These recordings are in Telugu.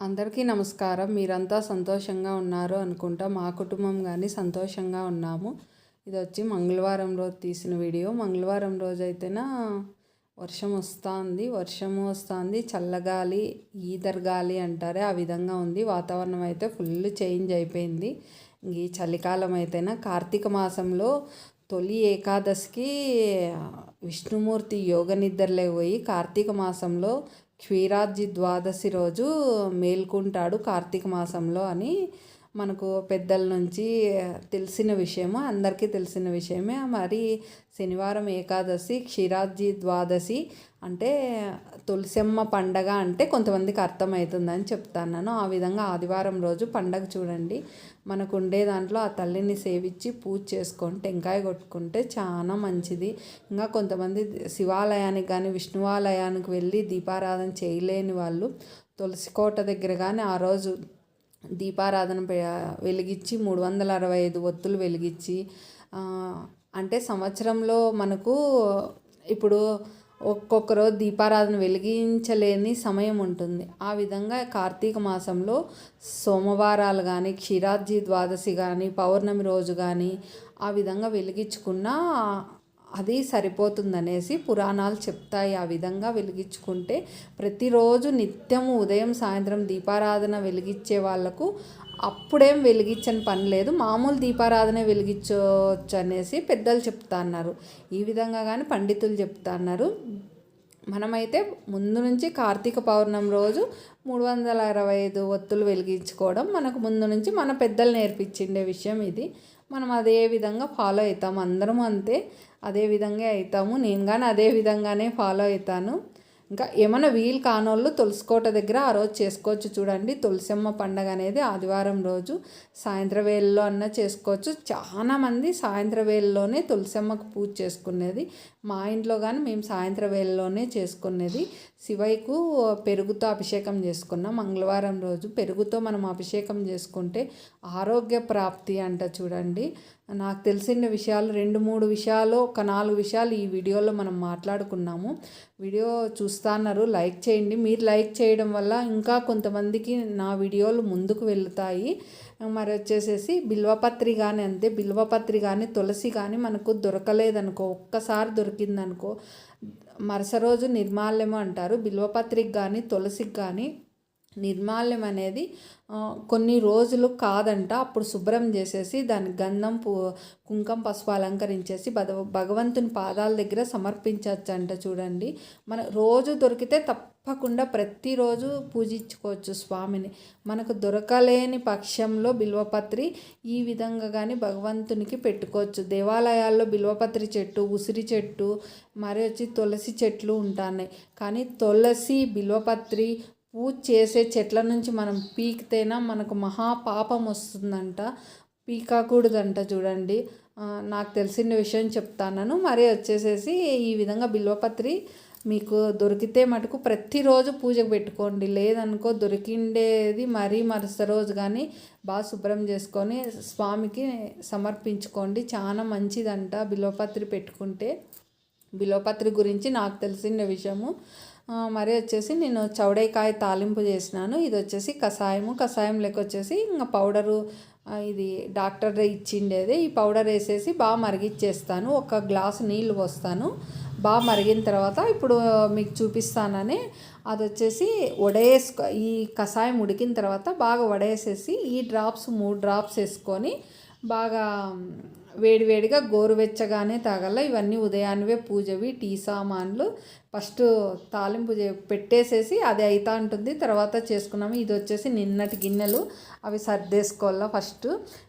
అందరికీ నమస్కారం. మీరంతా సంతోషంగా ఉన్నారు అనుకుంటా. మా కుటుంబం కానీ సంతోషంగా ఉన్నాము. ఇది వచ్చి మంగళవారం రోజు తీసిన వీడియో. మంగళవారం రోజు అయితేనా వర్షము వస్తుంది, చల్లగాలి, ఈదరగాలి అంటారే ఆ విధంగా ఉంది. వాతావరణం అయితే ఫుల్ చేంజ్ అయిపోయింది. ఈ చలికాలం అయితేనా కార్తీక మాసంలో తొలి ఏకాదశికి విష్ణుమూర్తి యోగ నిద్రలే పోయి కార్తీక మాసంలో క్షీరాబ్ది ద్వాదశి రోజు మేల్కుంటాడు కార్తీక మాసంలో అని మనకు పెద్దల నుంచి తెలిసిన విషయము, అందరికీ తెలిసిన విషయమే. మరి శనివారం ఏకాదశి, క్షీరాబ్ది ద్వాదశి అంటే తులసమ్మ పండగ అంటే కొంతమందికి అర్థమవుతుందని చెప్తాను. ఆ విధంగా ఆదివారం రోజు పండగ చూడండి. మనకు ఉండే దాంట్లో ఆ తల్లిని సేవించి పూజ చేసుకొని టెంకాయ కొట్టుకుంటే చాలా మంచిది. ఇంకా కొంతమంది శివాలయానికి కానీ విష్ణువాలయానికి వెళ్ళి దీపారాధన చేయలేని వాళ్ళు తులసి కోట దగ్గర కానీ ఆ రోజు దీపారాధన వెలిగించి 365 ఒత్తులు వెలిగించి, అంటే సంవత్సరంలో మనకు ఇప్పుడు ఒక్కొక్క రోజు దీపారాధన వెలిగించలేని సమయం ఉంటుంది. ఆ విధంగా కార్తీక మాసంలో సోమవారాలు కానీ క్షీరాబ్ది ద్వాదశి కానీ పౌర్ణమి రోజు కానీ ఆ విధంగా వెలిగించుకున్నా అది సరిపోతుందనేసి పురాణాలు చెప్తాయి. ఆ విధంగా వెలిగించుకుంటే ప్రతిరోజు నిత్యము ఉదయం సాయంత్రం దీపారాధన వెలిగించే వాళ్ళకు అప్పుడేం వెలిగించని పని లేదు, మామూలు దీపారాధన వెలిగించవచ్చు అనేసి పెద్దలు చెప్తా అన్నారు. ఈ విధంగా కానీ పండితులు చెప్తా అన్నారు. మనమైతే ముందు నుంచి కార్తీక పౌర్ణమి రోజు 365 ఒత్తులు వెలిగించుకోవడం మనకు ముందు నుంచి మన పెద్దలు నేర్పించిండే విషయం ఇది. మనం అదే విధంగా ఫాలో అవుతాము. అందరం అంతే అదే విధంగా అవుతాము. నేను కానీ అదే విధంగానే ఫాలో అవుతాను. ఇంకా ఏమైనా వీలు కానోళ్ళు తులసికోట దగ్గర ఆ రోజు చేసుకోవచ్చు. చూడండి, తులసమ్మ పండగ అనేది ఆదివారం రోజు సాయంత్రం వేళల్లో అన్నా చేసుకోవచ్చు. చాలామంది సాయంత్రం వేళల్లోనే తులసమ్మకు పూజ చేసుకునేది. మా ఇంట్లో కానీ మేము సాయంత్రం వేళల్లోనే చేసుకునేది. శివయ్యకు పెరుగుతో అభిషేకం చేసుకున్నాం. మంగళవారం రోజు పెరుగుతో మనం అభిషేకం చేసుకుంటే ఆరోగ్య ప్రాప్తి అంట. చూడండి, నాకు తెలిసిన విషయాలు 2-3 విషయాలు, ఒక 4 విషయాలు ఈ వీడియోలో మనం మాట్లాడుకున్నాము. వీడియో చూస్తున్నారు, లైక్ చేయండి. మీరు లైక్ చేయడం వల్ల ఇంకా కొంతమందికి నా వీడియోలు ముందుకు వెళ్తాయి. మరి వచ్చేసేసి బిల్వపత్రి కానీ అంతే, బిల్వపత్రి కానీ తులసి కానీ మనకు దొరకలేదనుకో, ఒక్కసారి దొరికిందనుకో మరుస రోజు నిర్మాల్యం అంటారు. బిల్వపత్రికి కానీ తులసికి కానీ నిర్మాల్యం అనేది కొన్ని రోజులు కాదంట. అప్పుడు శుభ్రం చేసేసి దాని గంధం కుంకం పసుపు అలంకరించేసి భగవంతుని పాదాల దగ్గర సమర్పించవచ్చంట. చూడండి, మన రోజు దొరికితే తప్పకుండా ప్రతిరోజు పూజించుకోవచ్చు స్వామిని. మనకు దొరకలేని పక్షంలో బిల్వపత్రి ఈ విధంగా కానీ భగవంతునికి పెట్టుకోవచ్చు. దేవాలయాల్లో బిల్వపత్రి చెట్టు, ఉసిరి చెట్టు, మరి వచ్చి తులసి చెట్లు ఉంటున్నాయి. కానీ తులసి, బిల్వపత్రి పూజ చేసే చెట్ల నుంచి మనం పీకితేనా మనకు మహాపాపం వస్తుందంట, పీకకూడదంట. చూడండి, నాకు తెలిసిన విషయం చెప్తాను. మరి వచ్చేసేసి ఈ విధంగా బిల్వపత్రి మీకు దొరికితే మటుకు ప్రతిరోజు పూజకు పెట్టుకోండి. లేదనుకో దొరికిండేది మరీ మరుసటి రోజు కానీ బాగా శుభ్రం చేసుకొని స్వామికి సమర్పించుకోండి. చాలా మంచిదంట బిల్వపత్రి పెట్టుకుంటే. బిల్వపత్రి గురించి నాకు తెలిసిన విషయము. మరి వచ్చేసి నేను చౌడేకాయ తాలింపు చేసినాను. ఇది వచ్చేసి కషాయం లెక్క వచ్చేసి ఇంకా పౌడరు, ఇది డాక్టర్ ఇచ్చిండేది. ఈ పౌడర్ వేసేసి బాగా మరిగిచ్చేస్తాను. 1 గ్లాసు నీళ్ళు పోస్తాను. బాగా మరిగిన తర్వాత ఇప్పుడు మీకు చూపిస్తానని అది వచ్చేసి ఈ కషాయం ఉడికిన తర్వాత బాగా వడేసేసి ఈ 3 డ్రాప్స్ వేసుకొని బాగా వేడివేడిగా గోరువెచ్చగానే తాగల. ఇవన్నీ ఉదయాన్నే పూజవి, టీ సామాన్లు ఫస్ట్ తాలింపు పెట్టేసేసి అది అవుతా ఉంటుంది, తర్వాత చేసుకున్నాము. ఇది వచ్చేసి నిన్నటి గిన్నెలు, అవి సర్దేసుకోవాలా ఫస్ట్.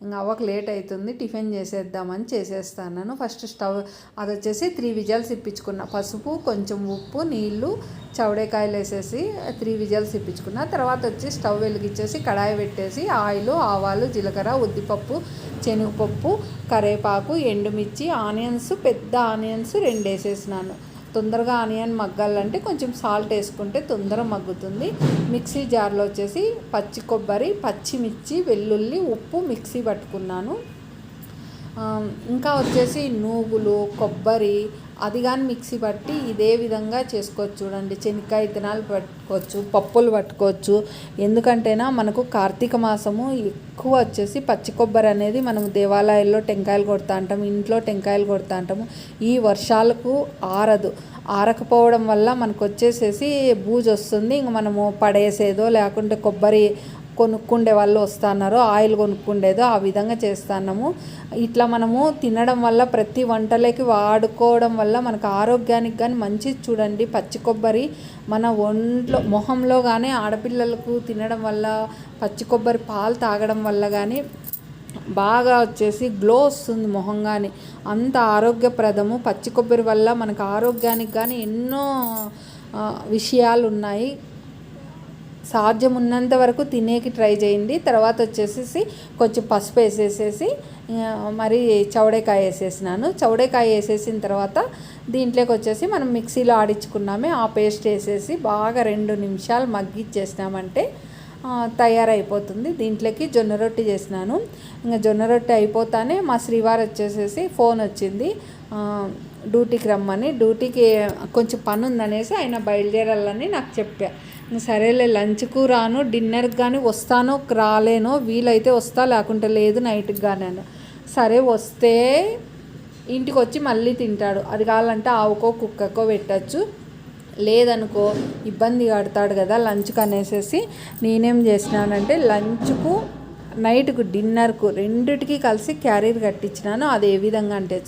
ఇంకా అవ్వకు లేట్ అవుతుంది, టిఫిన్ చేసేద్దామని చేసేస్తాను. ఫస్ట్ స్టవ్ అది వచ్చేసి 3 విజిల్స్ ఇప్పించుకున్నా. పసుపు, కొంచెం ఉప్పు, నీళ్ళు, చౌడేకాయలు వేసేసి 3 విజిల్స్ ఇప్పించుకున్నా. తర్వాత వచ్చి స్టవ్ వెలిగించేసి కడాయి పెట్టేసి ఆయిల్, ఆవాలు, జీలకర్ర, ఉద్దిపప్పు, శనగపప్పు, కరివేపాకు, ఎండుమిర్చి, ఆనియన్స్, పెద్ద ఆనియన్స్ 2 వేసేసినాను. తొందరగా ఆనియన్ మగ్గాలంటే కొంచెం సాల్ట్ వేసుకుంటే తొందరగా మగ్గుతుంది. మిక్సీ జార్లో వచ్చేసి పచ్చి కొబ్బరి, పచ్చిమిర్చి, వెల్లుల్లి, ఉప్పు మిక్సీ పట్టుకున్నాను. ఇంకా వచ్చేసి నువ్వులు, కొబ్బరి, అది కానీ మిక్సీ పట్టి ఇదే విధంగా చేసుకోవచ్చు. చూడండి, శనక్కాయ విత్తనాలు పట్టుకోవచ్చు, పప్పులు పట్టుకోవచ్చు. ఎందుకంటేనా మనకు కార్తీక మాసము ఎక్కువ వచ్చేసి పచ్చి కొబ్బరి అనేది మనం దేవాలయాల్లో టెంకాయలు కొడతా అంటాము, ఇంట్లో టెంకాయలు కొడతా అంటాము. ఈ వర్షాలకు ఆరకపోవడం వల్ల మనకు వచ్చేసేసి బూజు వస్తుంది. ఇంక మనము పడేసేదో లేకుంటే కొబ్బరి కొనుక్కుండే వాళ్ళు వస్తున్నారు, ఆయిల్ కొనుక్కుండేదో ఆ విధంగా చేస్తున్నాము. ఇట్లా మనము తినడం వల్ల ప్రతి వంటలకి వాడుకోవడం వల్ల మనకు ఆరోగ్యానికి కానీ మంచిది. చూడండి, పచ్చి కొబ్బరి మన ఒంట్లో మొహంలో కానీ ఆడపిల్లలకు తినడం వల్ల, పచ్చి కొబ్బరి పాలు తాగడం వల్ల కానీ బాగా వచ్చేసి గ్లో వస్తుంది మొహం. కానీ అంత ఆరోగ్యప్రదము పచ్చి కొబ్బరి వల్ల మనకు ఆరోగ్యానికి కానీ ఎన్నో విషయాలు ఉన్నాయి. సాధ్యం ఉన్నంత వరకు తినేకి ట్రై చేయండి. తర్వాత వచ్చేసేసి కొంచెం పసుపు వేసేసేసి మరి చౌడేకాయ వేసేసినాను. చౌడేకాయ వేసేసిన తర్వాత దీంట్లోకి వచ్చేసి మనం మిక్సీలో ఆడించుకున్నామే ఆ పేస్ట్ వేసేసి బాగా 2 నిమిషాలు మగ్గిచ్చేసినామంటే తయారైపోతుంది. దీంట్లోకి జొన్న రొట్టె చేసినాను. ఇంకా జొన్న రొట్టె అయిపోతానే మా శ్రీవారు వచ్చేసేసి ఫోన్ వచ్చింది డ్యూటీకి రమ్మని. డ్యూటీకి కొంచెం పని ఉందనేసి ఆయన బయలుదేరాలని నాకు చెప్పా. సరేలే, లంచ్కు రాను, డిన్నర్కి కానీ వస్తానో రాలేనో, వీలైతే వస్తా లేకుంటే లేదు నైట్కి కానీ. సరే, వస్తే ఇంటికి వచ్చి మళ్ళీ తింటాడు. అది కావాలంటే ఆవుకో కుక్కకో పెట్టచ్చు, లేదనుకో ఇబ్బంది పడతాడు కదా లంచ్కి అనేసి నేనేం చేసినానంటే లంచ్కు నైట్కు డిన్నర్కు రెండిటికి కలిసి క్యారీర్ కట్టించినాను. అది ఏ విధంగా అంటే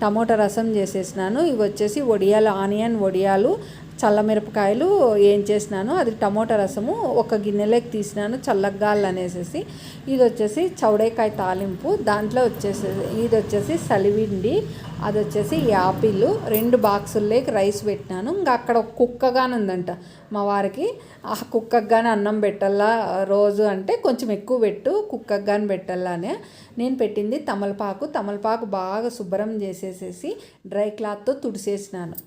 టమోటా రసం చేసేసినాను. ఇవి వచ్చేసి వడియాలు, ఆనియన్ వడియాలు, చల్లమిరపకాయలు ఏం చేసినాను. అది టమోటా రసము ఒక గిన్నెలోకి తీసినాను చల్లగాలు అనేసి. ఇది వచ్చేసి చౌడేకాయ తాలింపు, దాంట్లో వచ్చేసి ఇది వచ్చేసి సలివిండి, అది వచ్చేసి యాపిల్. 2 బాక్సుల్లోకి రైస్ పెట్టినాను. ఇంకా అక్కడ ఒక కుక్కగానే ఉందంట మా వారికి. ఆ కుక్కకు కానీ అన్నం పెట్టాలా రోజు అంటే కొంచెం ఎక్కువ పెట్టు, కుక్కకు కానీ పెట్టాలనే నేను పెట్టింది తమలపాకు బాగా శుభ్రం చేసేసేసి డ్రై క్లాత్తో తుడిసేసినాను.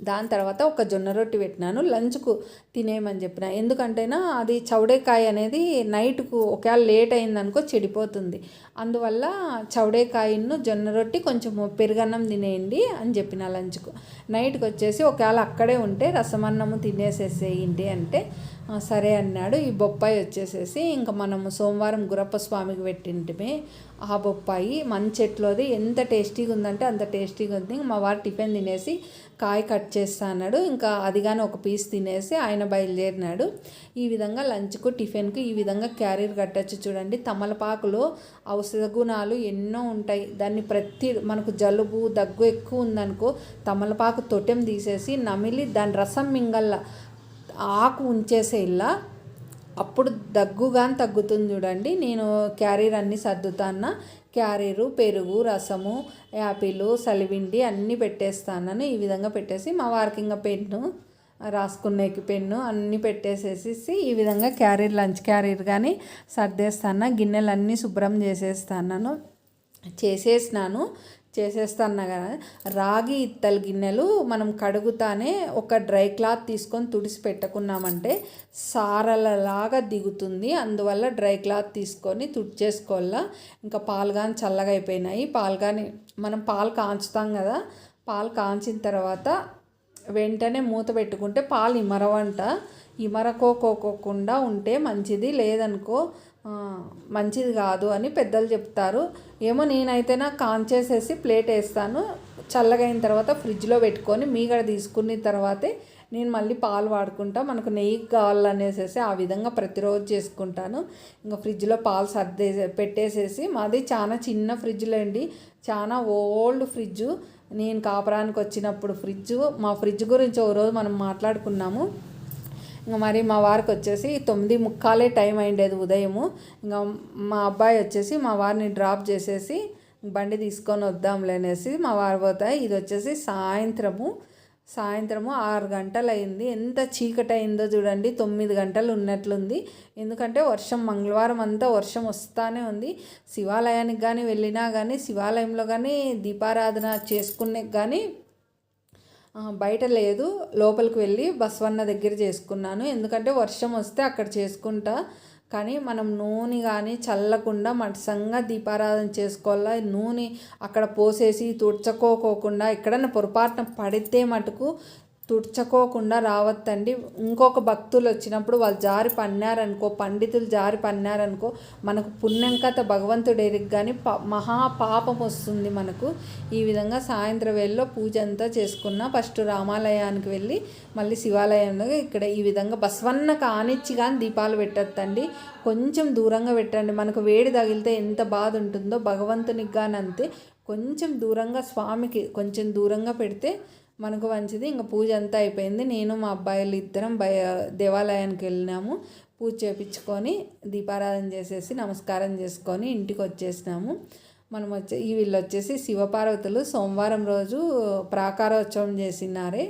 దాని తర్వాత ఒక జొన్న రొట్టె పెట్టినాను. లంచ్కు తినేయమని చెప్పిన. ఎందుకంటేనా అది చౌడేకాయ అనేది నైట్కు ఒకవేళ లేట్ అయిందనుకో చెడిపోతుంది. అందువల్ల చౌడేకాయను జొన్న రొట్టె కొంచెం పెరుగన్నం తినేయండి అని చెప్పిన లంచ్కు. నైట్కి వచ్చేసి ఒకవేళ అక్కడే ఉంటే రసమన్నము తినేసేసేయండి అంటే సరే అన్నాడు. ఈ బొప్పాయి వచ్చేసేసి ఇంకా మనము సోమవారం గురప్ప స్వామికి పెట్టింటిమే. ఆ బొప్పాయి మంచి చెట్లోది, ఎంత టేస్టీగా ఉందంటే అంత టేస్టీగా ఉంది. మా వారు టిఫిన్ తినేసి కాయ కట్ చేస్తా అన్నాడు. ఇంకా అది కానీ ఒక పీస్ తినేసి ఆయన బయలుదేరినాడు. ఈ విధంగా లంచ్కు టిఫిన్కు ఈ విధంగా క్యారీర్ కట్టచ్చు. చూడండి, తమలపాకులో ఔషధ గుణాలు ఎన్నో ఉంటాయి. దాన్ని మనకు జలుబు దగ్గు ఎక్కువ ఉందనుకో తమలపాకు తొట్టెం తీసేసి నమిలి దాని రసం మింగల్లా, ఆకు ఉంచేసే ఇలా, అప్పుడు దగ్గు కానీ తగ్గుతుంది. చూడండి, నేను క్యారీర్ అన్నీ సర్దుతాను. క్యారీరు, పెరుగు, రసము, యాపిల్, సలివిండి అన్నీ పెట్టేస్తాను. ఈ విధంగా పెట్టేసి మా వారికి ఇంకా పెన్ను, రాసుకునేకి పెన్ను అన్నీ పెట్టేసేసి ఈ విధంగా లంచ్ క్యారీర్ కానీ సర్దేస్తాను. గిన్నెలన్నీ శుభ్రం చేసేస్తాను కదా. రాగి ఇత్తలు గిన్నెలు మనం కడుగుతానే ఒక డ్రై క్లాత్ తీసుకొని తుడిసి పెట్టుకున్నామంటే సారలలాగా దిగుతుంది. అందువల్ల డ్రై క్లాత్ తీసుకొని తుడిచేసుకోవాలా. ఇంకా పాలు కానీ చల్లగా అయిపోయినాయి. మనం పాలు కాంచుతాం కదా, పాలు కాంచిన తర్వాత వెంటనే మూత పెట్టుకుంటే పాలు ఇమరకోకుండా ఉంటే మంచిది, లేదనుకో మంచిది కాదు అని పెద్దలు చెప్తారు. ఏమో నేనైతేనా కాంచేసేసి ప్లేట్ వేస్తాను. చల్లగైన తర్వాత ఫ్రిడ్జ్లో పెట్టుకొని మీగడ తీసుకున్న తర్వాతే నేను మళ్ళీ పాలు వాడుకుంటా. మనకు నెయ్యి కావాలనేసి ఆ విధంగా ప్రతిరోజు చేసుకుంటాను. ఇంకా ఫ్రిడ్జ్లో పాలు పెట్టేసేసి, మాది చాలా చిన్న ఫ్రిడ్జ్లో అండి, చాలా ఓల్డ్ ఫ్రిడ్జు. నేను కాపురానికి వచ్చినప్పుడు మా ఫ్రిడ్జ్ గురించి ఓ రోజు మనం మాట్లాడుకున్నాము. ఇంకా మరి మా వారికి వచ్చేసి 9:45 టైం అయిండేది ఉదయము. ఇంకా మా అబ్బాయి వచ్చేసి మా వారిని డ్రాప్ చేసేసి బండి తీసుకొని వద్దాంలేనేసి మా వారు పోతాయి. ఇది వచ్చేసి సాయంత్రము 6 గంటలు అయింది. ఎంత చీకటి అయిందో చూడండి, 9 గంటలు ఉన్నట్లుంది. ఎందుకంటే మంగళవారం అంతా వర్షం వస్తూనే ఉంది. శివాలయానికి కానీ వెళ్ళినా కానీ, శివాలయంలో కానీ దీపారాధన చేసుకునే కానీ బయట లేదు, లోపలికి వెళ్ళి బసవన్న దగ్గర చేసుకున్నాను. ఎందుకంటే వర్షం వస్తే అక్కడ చేసుకుంటా కానీ మనం నూనె కానీ చల్లకుండా మటసంగా దీపారాధన చేసుకోవాలా. నూనె అక్కడ పోసేసి తుడుచుకోకుండా ఎక్కడన్నా పొరపాటున పడితే మటుకు తుడుచుకోకుండా రావద్దండి. ఇంకొక భక్తులు వచ్చినప్పుడు వాళ్ళు జారి పన్నారనుకో, పండితులు జారి పన్నారనుకో, మనకు పుణ్యం కథ భగవంతుడు ఎరిగి కానీ మహా పాపం వస్తుంది మనకు. ఈ విధంగా సాయంత్రం వేళలో పూజ అంతా చేసుకున్న ఫస్ట్ రామాలయానికి వెళ్ళి మళ్ళీ శివాలయంలో ఇక్కడ ఈ విధంగా బసవన్న కానిచ్చి కానీ దీపాలు పెట్టద్దండి. కొంచెం దూరంగా పెట్టండి. మనకు వేడి తగిలితే ఎంత బాధ ఉంటుందో భగవంతునికి కానీ అంతే. కొంచెం దూరంగా స్వామికి కొంచెం దూరంగా పెడితే మనకు మంచిది. ఇంకా పూజ అంతా అయిపోయింది. నేను మా అబ్బాయిలు ఇద్దరం దేవాలయానికి వెళ్ళినాము. పూజ చేయించుకొని దీపారాధన చేసేసి నమస్కారం చేసుకొని ఇంటికి వచ్చేసినాము. మనం వీళ్ళు వచ్చేసి శివపార్వతులు సోమవారం రోజు ప్రాకారోత్సవం చేసినారే.